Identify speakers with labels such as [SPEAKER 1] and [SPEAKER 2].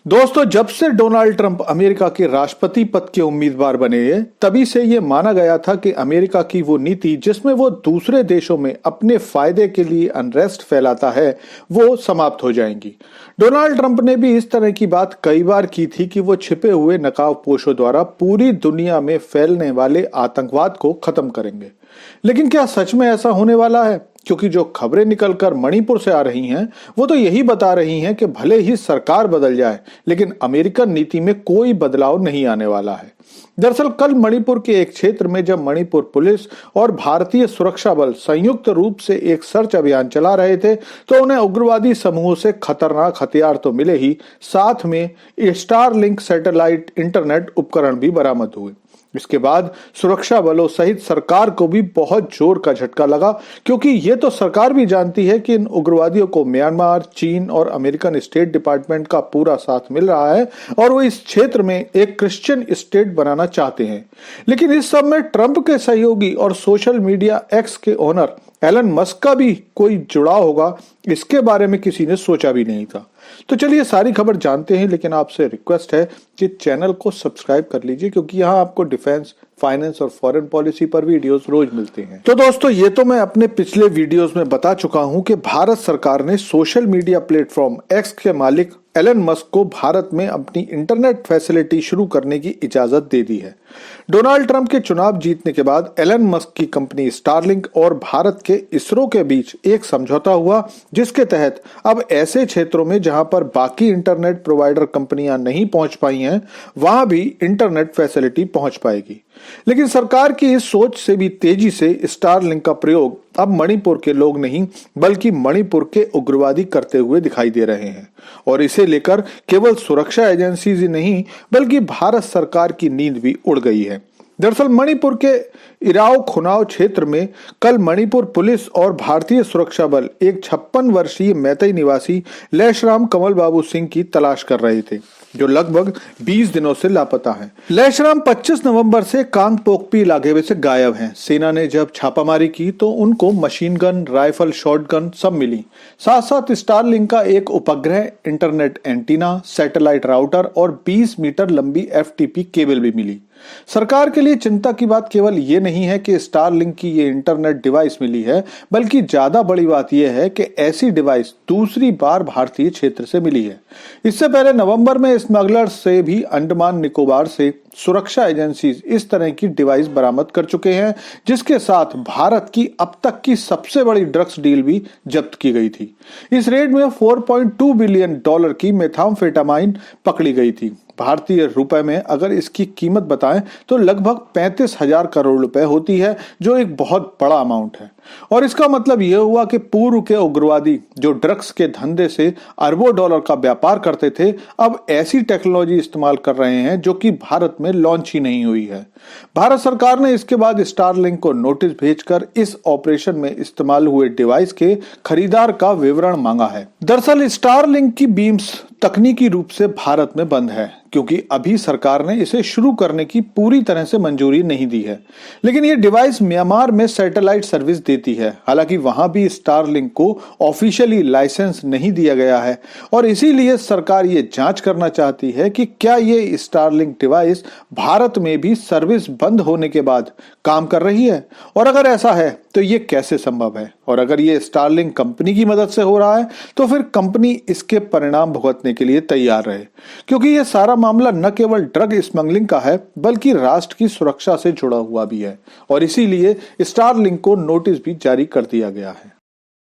[SPEAKER 1] दोस्तों, जब से डोनाल्ड ट्रंप अमेरिका के राष्ट्रपति पद के उम्मीदवार बने, तभी से ये माना गया था कि अमेरिका की वो नीति जिसमें वो दूसरे देशों में अपने फायदे के लिए अनरेस्ट फैलाता है, वो समाप्त हो जाएंगी। डोनाल्ड ट्रंप ने भी इस तरह की बात कई बार की थी कि वो छिपे हुए नकाबपोशों द्वारा पूरी दुनिया में फैलने वाले आतंकवाद को खत्म करेंगे। लेकिन क्या सच में ऐसा होने वाला है? क्योंकि जो खबरें निकलकर मणिपुर से आ रही हैं, वो तो यही बता रही हैं कि भले ही सरकार बदल जाए, लेकिन अमेरिकन नीति में कोई बदलाव नहीं आने वाला है। दरअसल कल मणिपुर के एक क्षेत्र में जब मणिपुर पुलिस और भारतीय सुरक्षा बल संयुक्त रूप से एक सर्च अभियान चला रहे थे, तो उन्हें उग्रवादी समूहों से खतरनाक हथियार तो मिले ही, साथ में स्टारलिंक सैटेलाइट इंटरनेट उपकरण भी बरामद हुए। इसके बाद सुरक्षा बलों सहित सरकार को भी बहुत जोर का झटका लगा, क्योंकि ये तो सरकार भी जानती है कि इन उग्रवादियों को म्यांमार, चीन और अमेरिकन स्टेट डिपार्टमेंट का पूरा साथ मिल रहा है और वो इस क्षेत्र में एक क्रिश्चियन स्टेट बनाना चाहते हैं। लेकिन इस सब में ट्रंप के सहयोगी और सोशल मीडिया एक्स के ओनर एलन मस्क का भी कोई जुड़ाव होगा, इसके बारे में किसी ने सोचा भी नहीं था। तो चलिए सारी खबर जानते हैं, लेकिन आपसे रिक्वेस्ट है कि चैनल को सब्सक्राइब कर लीजिए, क्योंकि यहाँ आपको डिफेंस, फाइनेंस और फॉरेन पॉलिसी पर वीडियोस रोज मिलते हैं। तो दोस्तों, ये तो मैं अपने पिछले वीडियोस में बता चुका हूं कि भारत सरकार ने सोशल मीडिया प्लेटफॉर्म एक्स के मालिक एलन मस्क को भारत में अपनी इंटरनेट फैसिलिटी शुरू करने की इजाजत दे दी है। डोनाल्ड ट्रंप के चुनाव जीतने के बाद एलन मस्क की कंपनी स्टारलिंक और भारत के इसरो के बीच एक समझौता हुआ, जिसके तहत अब ऐसे क्षेत्रों में जहां पर बाकी इंटरनेट प्रोवाइडर कंपनियां नहीं पहुंच पाई हैं, वहां भी इंटरनेट फैसिलिटी पहुंच पाएगी। लेकिन सरकार की इस सोच से भी तेजी से स्टारलिंक का प्रयोग अब मणिपुर के लोग नहीं, बल्कि मणिपुर के उग्रवादी करते हुए दिखाई दे रहे हैं। और इसे लेकर केवल सुरक्षा एजेंसीज ही नहीं, बल्कि भारत सरकार की नींद भी उड़ गई है। दरअसल मणिपुर के इराव खुनाव क्षेत्र में कल मणिपुर पुलिस और भारतीय सुरक्षा बल एक 56 वर्षीय मैतेई निवासी लेशराम कमल बाबू सिंह की तलाश कर रहे थे, जो लगभग 20 दिनों से लापता हैं। लेशराम 25 नवंबर से कांगपोकपी इलाके में से गायब हैं। सेना ने जब छापामारी की तो उनको मशीन गन, राइफल, शॉटगन सब मिली। साथ साथ स्टारलिंक का एक उपग्रह, इंटरनेट एंटीना, सैटेलाइट राउटर और 20 मीटर लंबी FTP केबल भी मिली। सरकार के लिए चिंता की बात केवल ये नहीं है कि स्टारलिंक की ये इंटरनेट डिवाइस मिली है, बल्कि ज्यादा बड़ी बात यह है कि ऐसी डिवाइस दूसरी बार भारतीय क्षेत्र से मिली है। इससे पहले नवंबर में स्मगलर्स से भी अंडमान निकोबार से सुरक्षा एजेंसीज इस तरह की डिवाइस बरामद कर चुके हैं, जिसके साथ भारत की अब तक की सबसे बड़ी ड्रग्स डील भी जब्त की गई थी। इस रेड में $4.2 बिलियन की मेथाम्फेटामाइन पकड़ी गई थी। भारतीय रुपए में अगर इसकी कीमत बताएं तो लगभग 35,000 करोड़ रुपए होती है, जो एक बहुत बड़ा अमाउंट है। और इसका मतलब यह हुआ कि पूर्व के उग्रवादी जो ड्रग्स के धंधे से अरबों डॉलर का व्यापार करते थे, अब ऐसी टेक्नोलॉजी इस्तेमाल कर रहे हैं जो कि भारत में लॉन्च ही नहीं हुई है। भारत सरकार ने इसके बाद स्टारलिंक को नोटिस भेजकर इस ऑपरेशन में इस्तेमाल हुए डिवाइस के खरीदार का विवरण मांगा है। दरअसल स्टारलिंक की बीम्स तकनीकी रूप से भारत में बंद है, क्योंकि अभी सरकार ने इसे शुरू करने की पूरी तरह से मंजूरी नहीं दी है। लेकिन ये डिवाइस म्यांमार में सैटेलाइट सर्विस देती है। हालांकि वहां भी स्टारलिंक को ऑफिशियली लाइसेंस नहीं दिया गया है, और इसीलिए सरकार ये जांच करना चाहती है कि क्या ये स्टारलिंक डिवाइस भारत में भी सर्विस बंद होने के बाद काम कर रही है, और अगर ऐसा है तो ये कैसे संभव है। और अगर ये स्टारलिंक कंपनी की मदद से हो रहा है, तो फिर कंपनी इसके परिणाम भुगतने के लिए तैयार रहे, क्योंकि ये सारा मामला न केवल ड्रग स्मगलिंग का है, बल्कि राष्ट्र की सुरक्षा से जुड़ा हुआ भी है। और इसीलिए स्टारलिंक को नोटिस भी जारी कर दिया गया है।